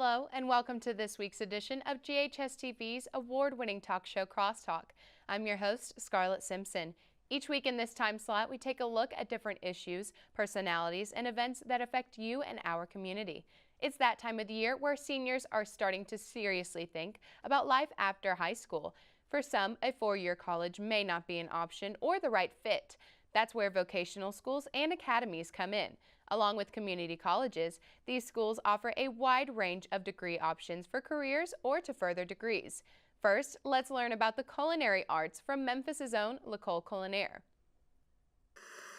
Hello and welcome to this week's edition of GHS-TV's award-winning talk show Crosstalk. I'm your host, Scarlett Simpson. Each week in this time slot, we take a look at different issues, personalities, and events that affect you and our community. It's that time of the year where seniors are starting to seriously think about life after high school. For some, a four-year college may not be an option or the right fit. That's where vocational schools and academies come in. Along with community colleges, these schools offer a wide range of degree options for careers or to further degrees. First, let's learn about the culinary arts from Memphis' own L'École Culinaire.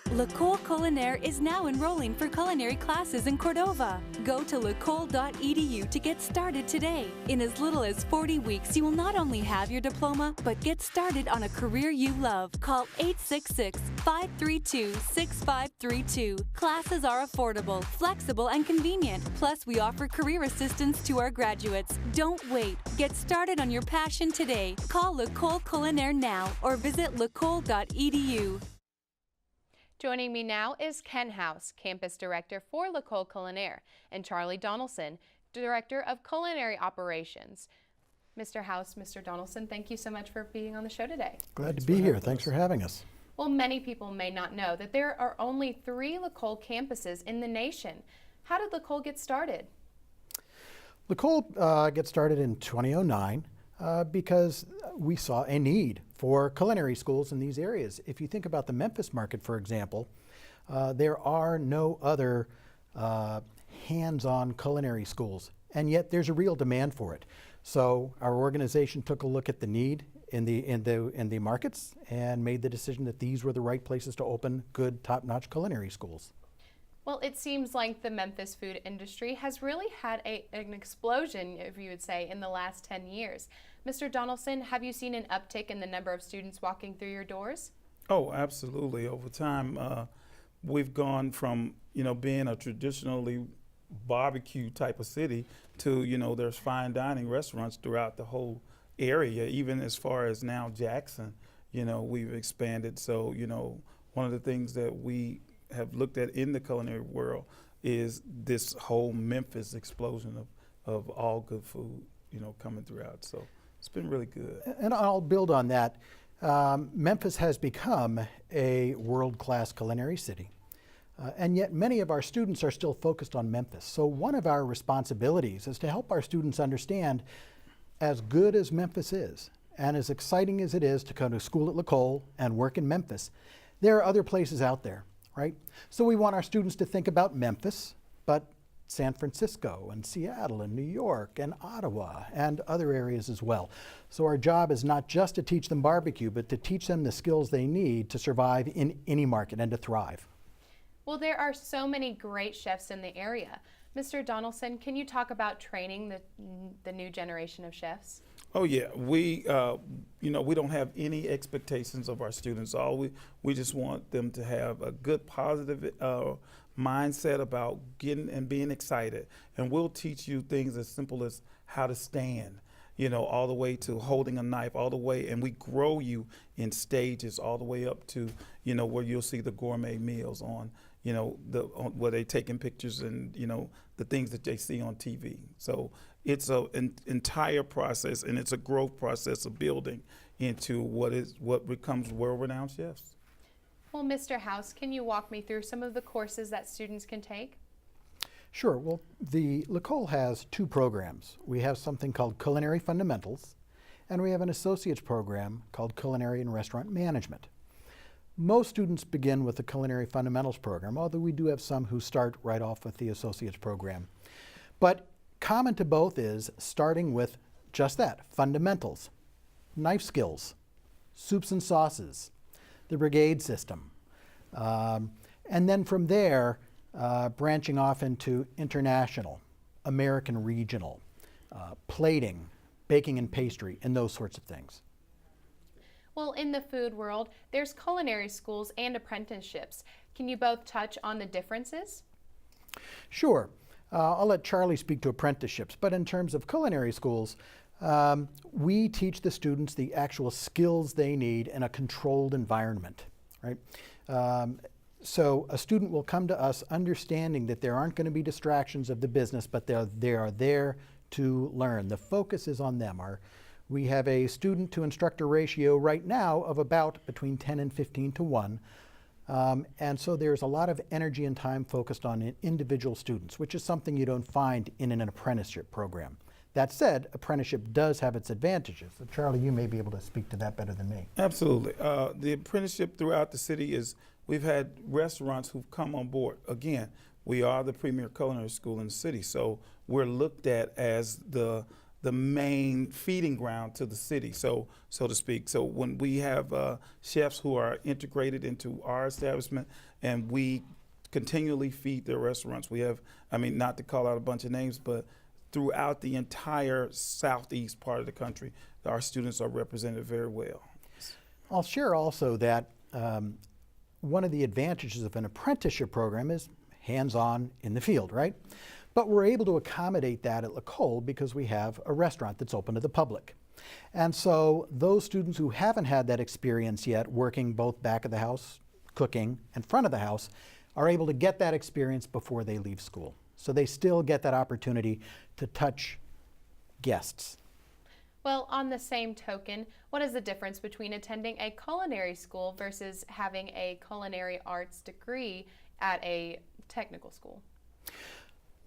L'École Culinaire is now enrolling for culinary classes in Cordova. Go to l'ecole.edu to get started today. In as little as 40 weeks, you will not only have your diploma, but get started on a career you love. Call 866-532-6532. Classes are affordable, flexible, and convenient. Plus, we offer career assistance to our graduates. Don't wait. Get started on your passion today. Call L'École Culinaire now or visit l'ecole.edu. Joining me now is Ken House, Campus Director for L'École Culinaire, and Charlie Donaldson, Director of Culinary Operations. Mr. House, Mr. Donaldson, thank you so much for being on the show today. Glad to be here. Thanks for having us. Well, many people may not know that there are only 3 L'École campuses in the nation. How did L'École get started? L'École got started in 2009 because we saw a need for culinary schools in these areas. If you think about the Memphis market, for example, there are no other hands-on culinary schools, and yet there's a real demand for it. So our organization took a look at the need in the markets and made the decision that these were the right places to open good, top-notch culinary schools. Well, it seems like the Memphis food industry has really had an explosion, if you would say, in the last 10 years. Mr. Donaldson, have you seen an uptick in the number of students walking through your doors? Oh, absolutely. Over time, we've gone from, being a traditionally barbecue type of city to, there's fine dining restaurants throughout the whole area, even as far as now Jackson, we've expanded. So, one of the things that we have looked at in the culinary world is this whole Memphis explosion of all good food, coming throughout. So it's been really good. And I'll build on that. Memphis has become a world-class culinary city. And yet many of our students are still focused on Memphis. So one of our responsibilities is to help our students understand, as good as Memphis is, and as exciting as it is to go to school at L'École and work in Memphis, there are other places out there. Right? So we want our students to think about Memphis, but San Francisco and Seattle and New York and Ottawa and other areas as well. So our job is not just to teach them barbecue, but to teach them the skills they need to survive in any market and to thrive. Well, there are so many great chefs in the area. Mr. Donaldson, can you talk about training the new generation of chefs? Oh yeah, we we don't have any expectations of our students. We just want them to have a good, positive mindset about getting and being excited. And we'll teach you things as simple as how to stand, all the way to holding a knife, all the way, and we grow you in stages all the way up to, where you'll see the gourmet meals on, where they're taking pictures and, the things that they see on TV. So it's an entire process, and it's a growth process of building into what becomes world-renowned chefs. Well, Mr. House, can you walk me through some of the courses that students can take? Sure. Well, the L'École has 2 programs. We have something called Culinary Fundamentals, and we have an associate's program called Culinary and Restaurant Management. Most students begin with the Culinary Fundamentals program, although we do have some who start right off with the associate's program. But common to both is starting with just that, fundamentals, knife skills, soups and sauces, the brigade system, and then from there, branching off into international, American regional, plating, baking and pastry, and those sorts of things. Well, in the food world, there's culinary schools and apprenticeships. Can you both touch on the differences? Sure. I'll let Charlie speak to apprenticeships, but in terms of culinary schools, we teach the students the actual skills they need in a controlled environment, right? So a student will come to us understanding that there aren't going to be distractions of the business, but they are there to learn. The focus is on them. We have a student to instructor ratio right now of about between 10 and 15 to 1. And so there's a lot of energy and time focused on individual students, which is something you don't find in an apprenticeship program. That said, apprenticeship does have its advantages. So Charlie, you may be able to speak to that better than me. Absolutely. The apprenticeship throughout the city we've had restaurants who've come on board. Again, we are the premier culinary school in the city, so we're looked at as the main feeding ground to the city, so to speak. So when we have chefs who are integrated into our establishment and we continually feed their restaurants, we have, not to call out a bunch of names, but throughout the entire southeast part of the country, our students are represented very well. I'll share also that one of the advantages of an apprenticeship program is hands-on in the field, right? But we're able to accommodate that at LaCole because we have a restaurant that's open to the public. And so those students who haven't had that experience yet, working both back of the house, cooking, and front of the house, are able to get that experience before they leave school. So they still get that opportunity to touch guests. Well, on the same token, what is the difference between attending a culinary school versus having a culinary arts degree at a technical school?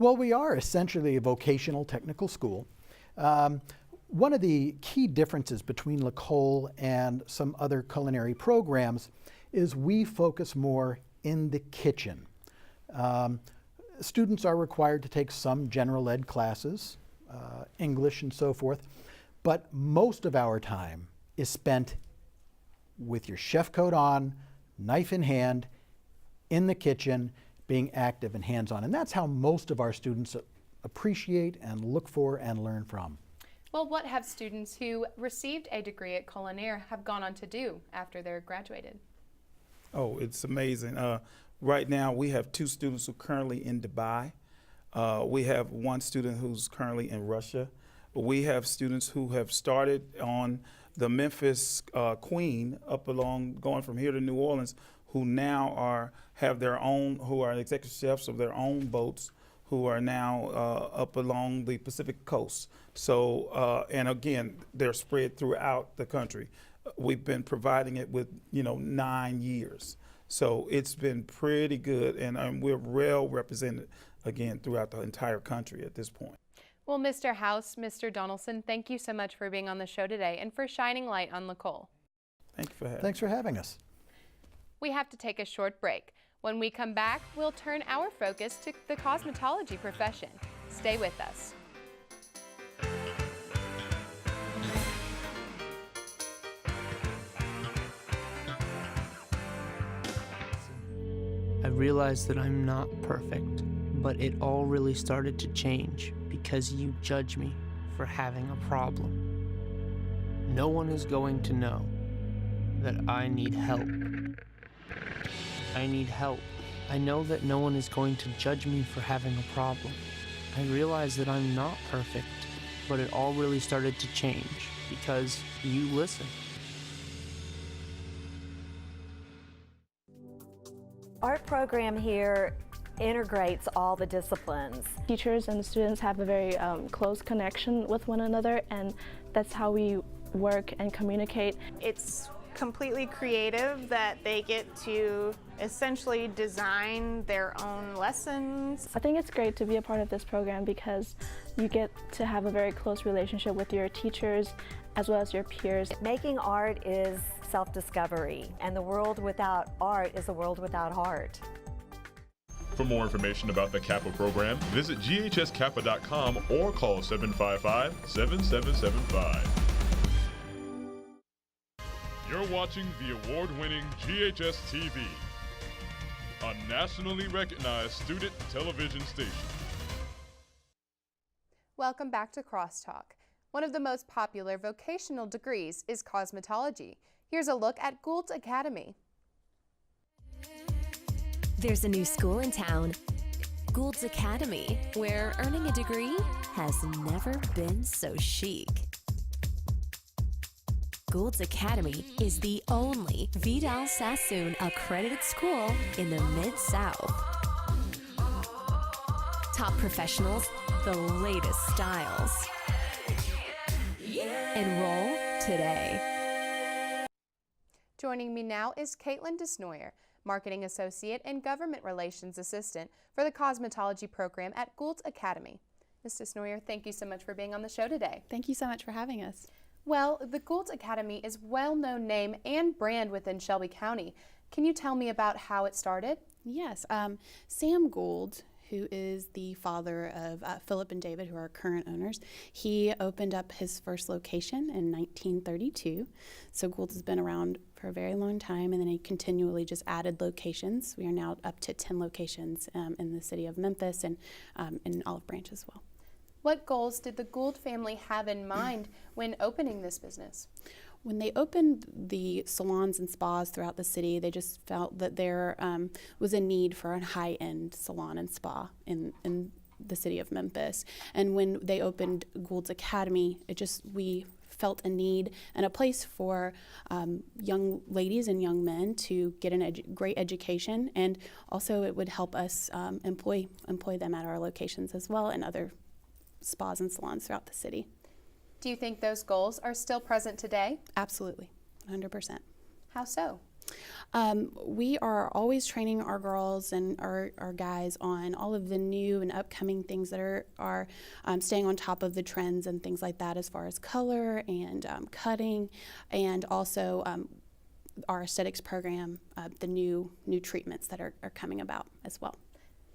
Well, we are essentially a vocational technical school. One of the key differences between LaCole and some other culinary programs is we focus more in the kitchen. Students are required to take some general ed classes, English and so forth, but most of our time is spent with your chef coat on, knife in hand, in the kitchen, being active and hands-on. And that's how most of our students appreciate and look for and learn from. Well, what have students who received a degree at Culinary have gone on to do after they're graduated? Oh, it's amazing. Right now, we have 2 students who are currently in Dubai. We have 1 student who's currently in Russia. We have students who have started on the Memphis Queen up along, going from here to New Orleans, who now have their own, who are executive chefs of their own boats, who are now up along the Pacific coast. So, and again, they're spread throughout the country. We've been providing it with, 9 years. So it's been pretty good, and we're well represented, again, throughout the entire country at this point. Well, Mr. House, Mr. Donaldson, thank you so much for being on the show today and for shining light on LaCole. Thank you for having Thanks for having us. We have to take a short break. When we come back, we'll turn our focus to the cosmetology profession. Stay with us. I realized that I'm not perfect, but it all really started to change because you judge me for having a problem. No one is going to know that I need help. I need help. I know that no one is going to judge me for having a problem. I realize that I'm not perfect, but it all really started to change because you listen. Our program here integrates all the disciplines. Teachers and the students have a very close connection with one another, and that's how we work and communicate. It's completely creative that they get to essentially design their own lessons. I think it's great to be a part of this program because you get to have a very close relationship with your teachers as well as your peers. Making art is self-discovery, and the world without art is a world without heart. For more information about the Kappa program, visit ghskappa.com or call 755-7775. You're watching the award-winning GHS-TV, a nationally recognized student television station. Welcome back to Crosstalk. One of the most popular vocational degrees is cosmetology. Here's a look at Gould's Academy. There's a new school in town, Gould's Academy, where earning a degree has never been so chic. Gould's Academy is the only Vidal Sassoon accredited school in the Mid-South. Top professionals, the latest styles. Enroll today. Joining me now is Caitlin Desnoyer, Marketing Associate and Government Relations Assistant for the Cosmetology Program at Gould's Academy. Ms. Desnoyer, thank you so much for being on the show today. Thank you so much for having us. Well, the Gould's Academy is a well-known name and brand within Shelby County. Can you tell me about how it started? Yes, Sam Gould, who is the father of Philip and David, who are current owners, he opened up his first location in 1932. So Gould's has been around for a very long time, and then he continually just added locations. We are now up to 10 locations in the city of Memphis and in Olive Branch as well. What goals did the Gould family have in mind when opening this business? When they opened the salons and spas throughout the city, they just felt that there was a need for a high-end salon and spa in the city of Memphis. And when they opened Gould's Academy, we felt a need and a place for young ladies and young men to get a great education, and also it would help us employ them at our locations as well and other spas and salons throughout the city. Do you think those goals are still present today? Absolutely, 100%. How so? We are always training our girls and our guys on all of the new and upcoming things that are staying on top of the trends and things like that, as far as color and cutting, and also our aesthetics program, the new treatments that are coming about as well.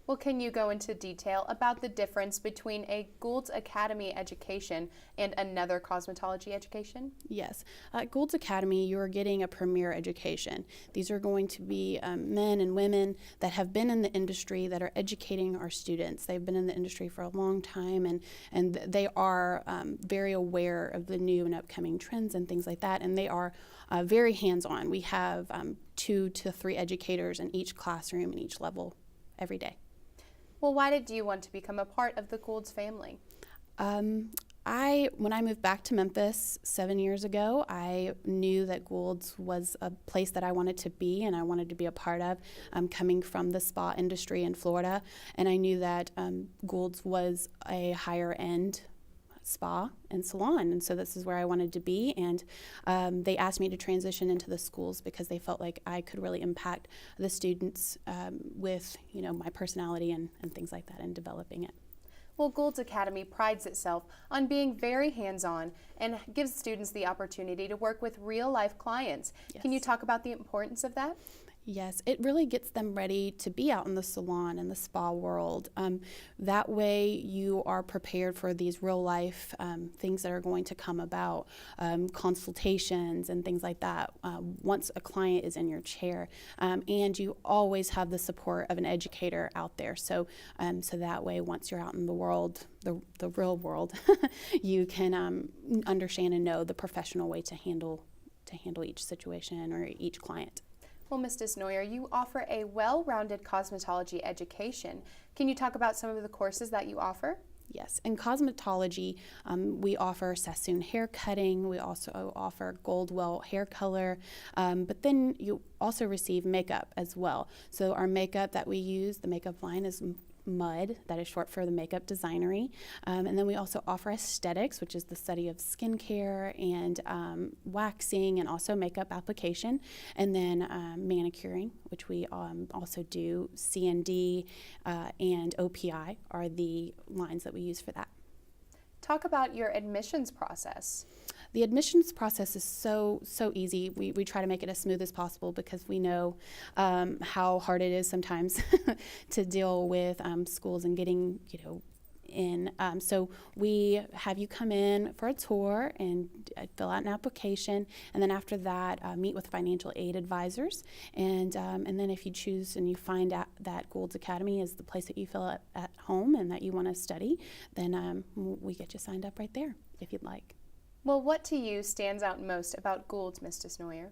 Well, can you go into detail about the difference between a Gould's Academy education and another cosmetology education? Yes. At Gould's Academy, you are getting a premier education. These are going to be men and women that have been in the industry that are educating our students. They've been in the industry for a long time, and they are very aware of the new and upcoming trends and things like that, and they are very hands-on. We have 2 to 3 educators in each classroom in each level every day. Well, why did you want to become a part of the Gould's family? When I moved back to Memphis 7 years ago, I knew that Gould's was a place that I wanted to be and I wanted to be a part of. Coming from the spa industry in Florida, and I knew that Gould's was a higher end spa and salon, and so this is where I wanted to be, and they asked me to transition into the schools because they felt like I could really impact the students with my personality and things like that, and developing it. Well, Gould's Academy prides itself on being very hands-on and gives students the opportunity to work with real-life clients. Yes. Can you talk about the importance of that? Yes, it really gets them ready to be out in the salon and the spa world. That way you are prepared for these real life things that are going to come about, consultations and things like that once a client is in your chair. And you always have the support of an educator out there. So that way once you're out in the world, the real world, you can understand and know the professional way to handle each situation or each client. Well, Ms. Desnoyer, you offer a well-rounded cosmetology education. Can you talk about some of the courses that you offer? Yes, in cosmetology, we offer Sassoon hair cutting, we also offer Goldwell hair color, but then you also receive makeup as well. So our makeup that we use, the makeup line is MUD, that is short for the makeup designery, and then we also offer aesthetics, which is the study of skincare and waxing and also makeup application, and then manicuring, which we also do. CND and OPI are the lines that we use for that. Talk about your admissions process. The admissions process is so easy. We try to make it as smooth as possible because we know how hard it is sometimes to deal with schools and getting in. So we have you come in for a tour and fill out an application, and then after that meet with financial aid advisors, and then if you choose and you find out that Gould's Academy is the place that you feel at home and that you want to study, then we get you signed up right there if you'd like. Well, what to you stands out most about Gould's, Ms. Desnoyer?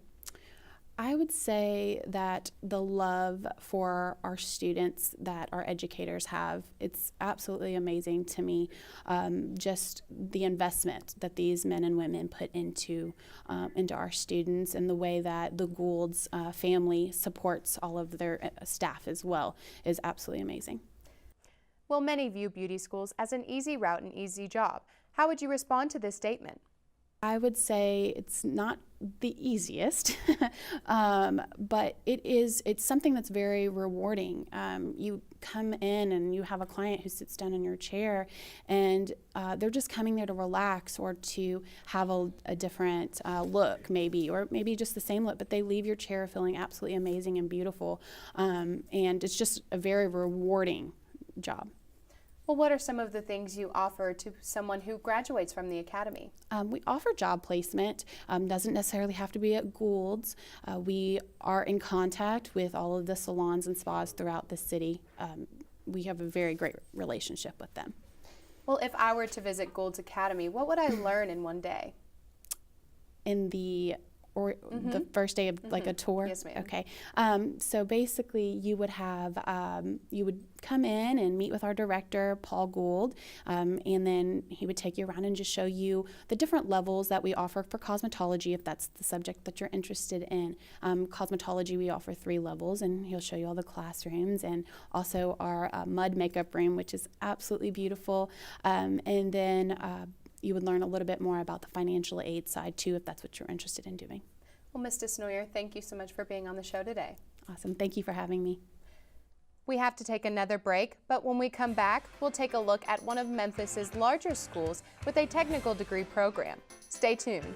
I would say that the love for our students that our educators have, it's absolutely amazing to me. Just the investment that these men and women put into our students, and the way that the Gould's family supports all of their staff as well is absolutely amazing. Well, many view beauty schools as an easy route and easy job. How would you respond to this statement? I would say it's not the easiest, but it's something that's very rewarding. You come in and you have a client who sits down in your chair, and they're just coming there to relax or to have a different look maybe, or maybe just the same look, but they leave your chair feeling absolutely amazing and beautiful, and it's just a very rewarding job. Well, what are some of the things you offer to someone who graduates from the academy? We offer job placement. Doesn't necessarily have to be at Gould's. We are in contact with all of the salons and spas throughout the city. We have a very great relationship with them. Well, if I were to visit Gould's Academy, what would I learn in one day? In the the first day of like a tour? Yes, ma'am. Okay. So basically you would have, you would come in and meet with our director, Paul Gould, and then he would take you around and just show you the different levels that we offer for cosmetology, if that's the subject that you're interested in. Cosmetology, we offer 3 levels, and he'll show you all the classrooms, and also our mud makeup room, which is absolutely beautiful. And then you would learn a little bit more about the financial aid side too, if that's what you're interested in doing. Well, Ms. Desnoyer, thank you so much for being on the show today. Awesome. Thank you for having me. We have to take another break, but when we come back, we'll take a look at one of Memphis's larger schools with a technical degree program. Stay tuned.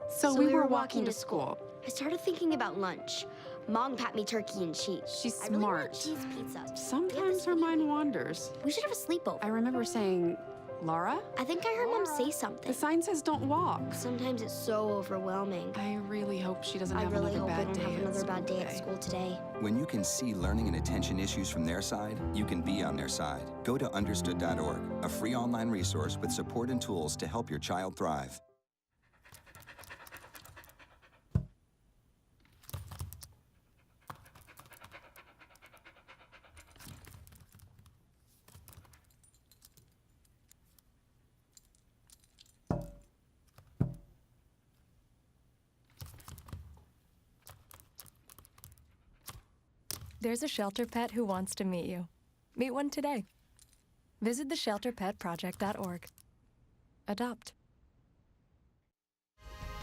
So we were walking to school. I started thinking about lunch. Mom packed me turkey and cheese. She's I really smart. want cheese pizza. Sometimes her mind wanders. We should have a sleepover. I remember saying, Laura? I think I heard Mom say something. The sign says don't walk. Sometimes it's so overwhelming. I really hope she doesn't have really another hope I bad don't day have at another school bad day today. at school today. When you can see learning and attention issues from their side, you can be on their side. Go to understood.org, a free online resource with support and tools to help your child thrive. There's a shelter pet who wants to meet you. Meet one today. Visit theshelterpetproject.org. Adopt.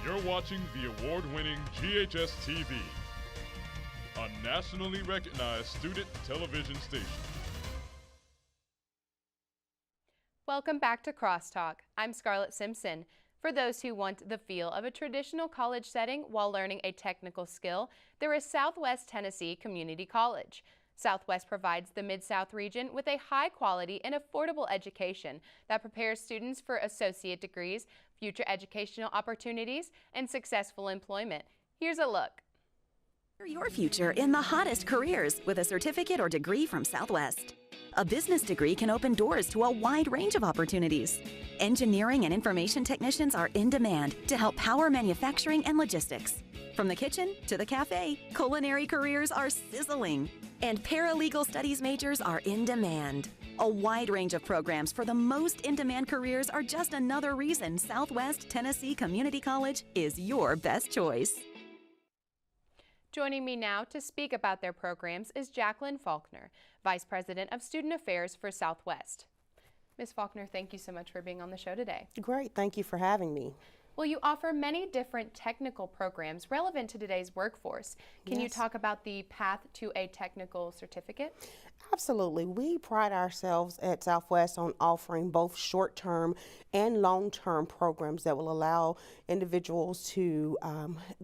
You're watching the award-winning GHS-TV, a nationally recognized student television station. Welcome back to Crosstalk. I'm Scarlett Simpson. For those who want the feel of a traditional college setting while learning a technical skill, there is Southwest Tennessee Community College. Southwest provides the Mid-South region with a high-quality and affordable education that prepares students for associate degrees, future educational opportunities, and successful employment. Here's a look. Your future in the hottest careers with a certificate or degree from Southwest. A business degree can open doors to a wide range of opportunities. Engineering and information technicians are in demand to help power manufacturing and logistics. From the kitchen to the cafe, culinary careers are sizzling. And paralegal studies majors are in demand. A wide range of programs for the most in-demand careers are just another reason Southwest Tennessee Community College is your best choice. Joining me now to speak about their programs is Jacqueline Faulkner, Vice President of Student Affairs for Southwest. Ms. Faulkner, thank you so much for being on the show today. Great, thank you for having me. Well, you offer many different technical programs relevant to today's workforce. Can you talk about the path to a technical certificate? Absolutely. We pride ourselves at Southwest on offering both short-term and long-term programs that will allow individuals to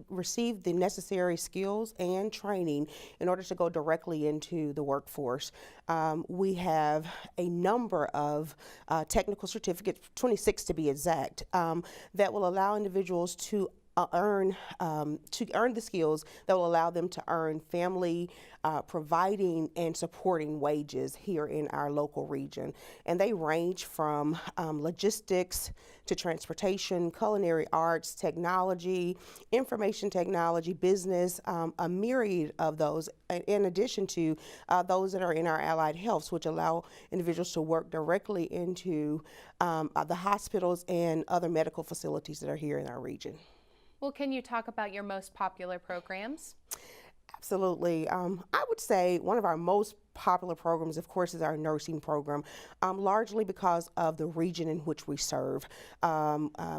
receive the necessary skills and training in order to go directly into the workforce. We have a number of technical certificates, 26 to be exact, that will allow individuals to earn the skills that will allow them to earn family providing and supporting wages here in our local region. And they range from logistics to transportation, culinary arts, technology, information technology, business, a myriad of those, in addition to those that are in our allied healths, which allow individuals to work directly into the hospitals and other medical facilities that are here in our region. Well, can you talk about your most popular programs? Absolutely. I would say one of our most popular programs, of course, is our nursing program, largely because of the region in which we serve,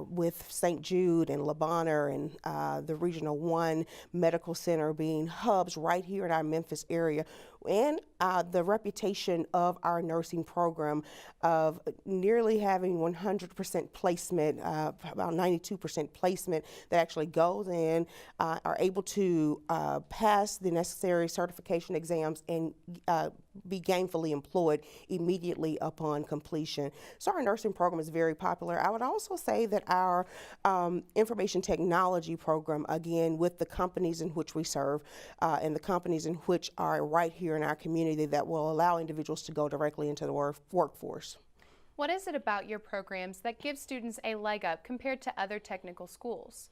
with St. Jude and Le Bonheur and the Regional 1 Medical Center being hubs right here in our Memphis area, and the reputation of our nursing program of nearly having 100% placement, about 92% placement that actually goes in, are able to pass the necessary certification exams and be gainfully employed immediately upon completion. So our nursing program is very popular. I would also say that our information technology program, again, with the companies in which we serve and the companies in which are right here in our community, that will allow individuals to go directly into the workforce. What is it about your programs that gives students a leg up compared to other technical schools?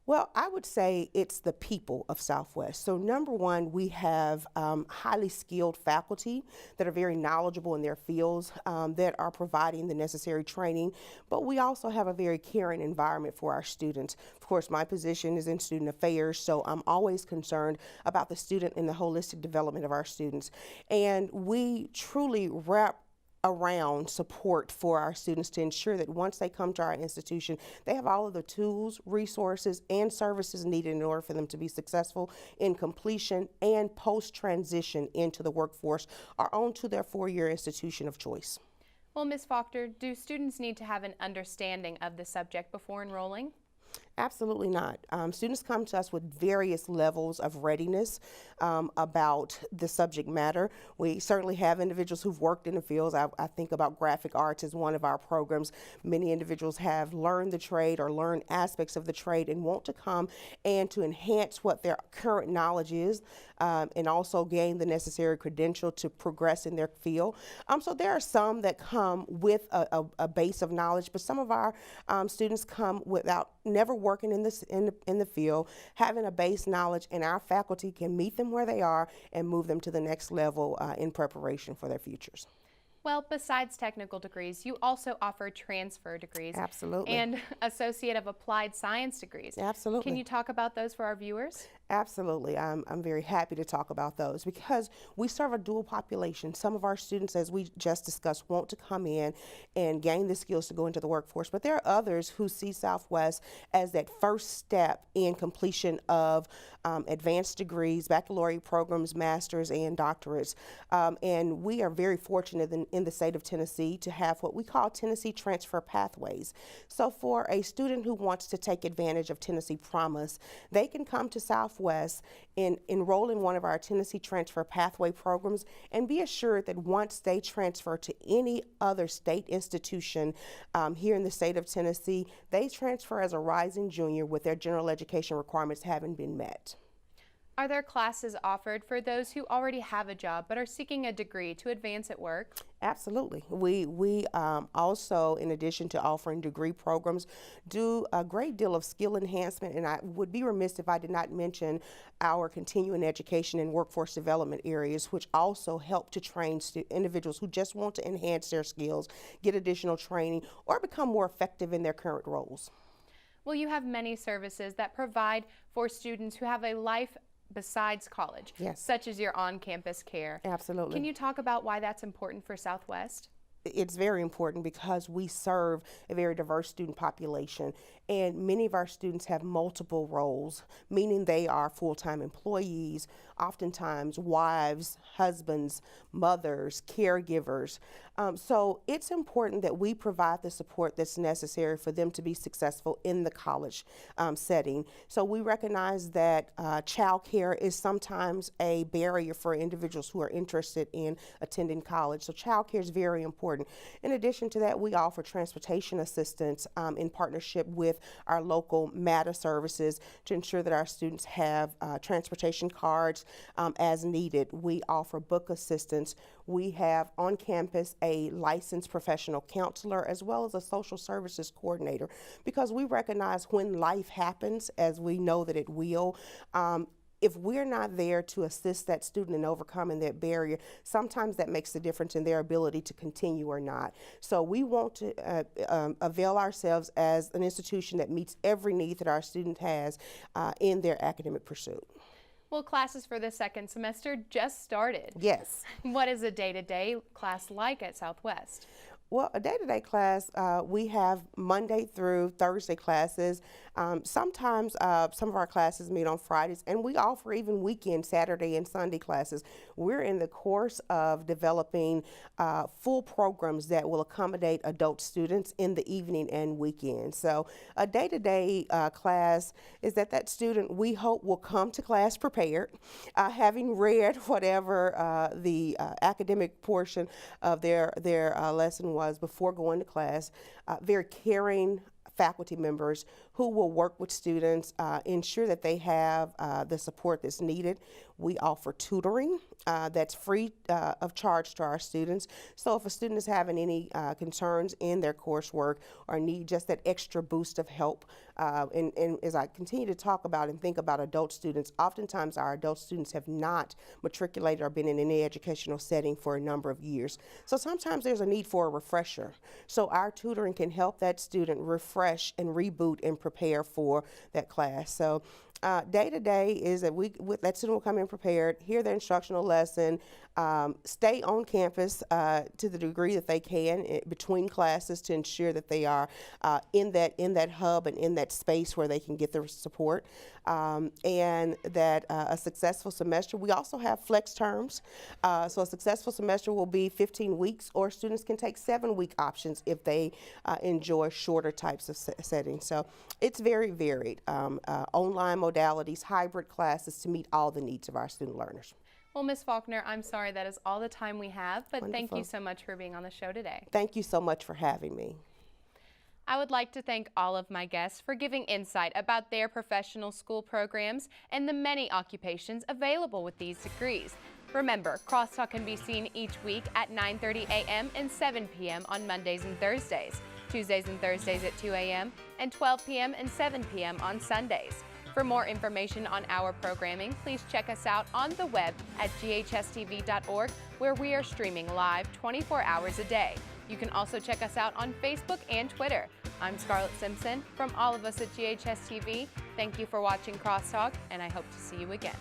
Well, I would say it's the people of Southwest. So number one, we have highly skilled faculty that are very knowledgeable in their fields, that are providing the necessary training, but we also have a very caring environment for our students. Of course, my position is in student affairs, so I'm always concerned about the student and the holistic development of our students. And we truly wrap around support for our students to ensure that once they come to our institution, they have all of the tools, resources, and services needed in order for them to be successful in completion and post-transition into the workforce or onto their four-year institution of choice. Well, Ms. Faulkner, do students need to have an understanding of the subject before enrolling? Absolutely not. Students come to us with various levels of readiness about the subject matter. We certainly have individuals who've worked in the fields. I think about graphic arts as one of our programs. Many individuals have learned the trade or learned aspects of the trade and want to come and to enhance what their current knowledge is, and also gain the necessary credential to progress in their field. So there are some that come with a base of knowledge, but some of our students come without never working in the field, having a base knowledge, and our faculty can meet them where they are and move them to the next level in preparation for their futures. Well, besides technical degrees, you also offer transfer degrees. Absolutely. And Associate of Applied Science degrees. Absolutely. Can you talk about those for our viewers? Absolutely. I'm very happy to talk about those because we serve a dual population. Some of our students, as we just discussed, want to come in and gain the skills to go into the workforce, but there are others who see Southwest as that first step in completion of advanced degrees, baccalaureate programs, masters, and doctorates. And we are very fortunate in the state of Tennessee to have what we call Tennessee transfer pathways. So for a student who wants to take advantage of Tennessee Promise, they can come to Southwest and enroll in one of our Tennessee Transfer Pathway programs and be assured that once they transfer to any other state institution here in the state of Tennessee, they transfer as a rising junior with their general education requirements having been met. Are there classes offered for those who already have a job but are seeking a degree to advance at work? Absolutely. We also, in addition to offering degree programs, do a great deal of skill enhancement, and I would be remiss if I did not mention our continuing education and workforce development areas, which also help to train individuals who just want to enhance their skills, get additional training, or become more effective in their current roles. Well, you have many services that provide for students who have a life besides college, yes, such as your on-campus care. Absolutely. Can you talk about why that's important for Southwest? It's very important because we serve a very diverse student population, and many of our students have multiple roles, meaning they are full-time employees, oftentimes wives, husbands, mothers, caregivers. So it's important that we provide the support that's necessary for them to be successful in the college setting. So we recognize that child care is sometimes a barrier for individuals who are interested in attending college. So child care is very important. In addition to that, we offer transportation assistance in partnership with with our local MATA services to ensure that our students have transportation cards as needed. We offer book assistance. We have on campus a licensed professional counselor as well as a social services coordinator, because we recognize when life happens, as we know that it will, if we're not there to assist that student in overcoming that barrier, sometimes that makes the difference in their ability to continue or not. So we want to avail ourselves as an institution that meets every need that our student has in their academic pursuit. Well, classes for the second semester just started. Yes. What is a day-to-day class like at Southwest? Well, a day-to-day class, we have Monday through Thursday classes. Sometimes some of our classes meet on Fridays, and we offer even weekend, Saturday and Sunday classes. We're in the course of developing full programs that will accommodate adult students in the evening and weekend. So a day-to-day class is that student, we hope, will come to class prepared, having read whatever the academic portion of their lesson was before going to class. Very caring faculty members who will work with students, ensure that they have the support that's needed. We offer tutoring that's free of charge to our students. So if a student is having any concerns in their coursework or need just that extra boost of help, and as I continue to talk about and think about adult students, oftentimes our adult students have not matriculated or been in any educational setting for a number of years. So sometimes there's a need for a refresher. So our tutoring can help that student refresh and reboot and prepare for that class. So day to day is that that student will come in prepared, hear their instructional lesson, stay on campus to the degree that they can between classes to ensure that they are in that hub and in that space where they can get the support, and that a successful semester. We also have flex terms, so a successful semester will be 15 weeks, or students can take 7-week options if they enjoy shorter types of settings. So it's very varied. Online modalities, hybrid classes to meet all the needs of our student learners. Well, Ms. Faulkner, I'm sorry that is all the time we have, but Wonderful. Thank you so much for being on the show today. Thank you so much for having me. I would like to thank all of my guests for giving insight about their professional school programs and the many occupations available with these degrees. Remember, Crosstalk can be seen each week at 9:30 a.m. and 7 p.m. on Mondays and Thursdays, Tuesdays and Thursdays at 2 a.m., and 12 p.m. and 7 p.m. on Sundays. For more information on our programming, please check us out on the web at GHS-TV.org, where we are streaming live 24 hours a day. You can also check us out on Facebook and Twitter. I'm Scarlett Simpson. From all of us at GHS-TV, thank you for watching Crosstalk, and I hope to see you again.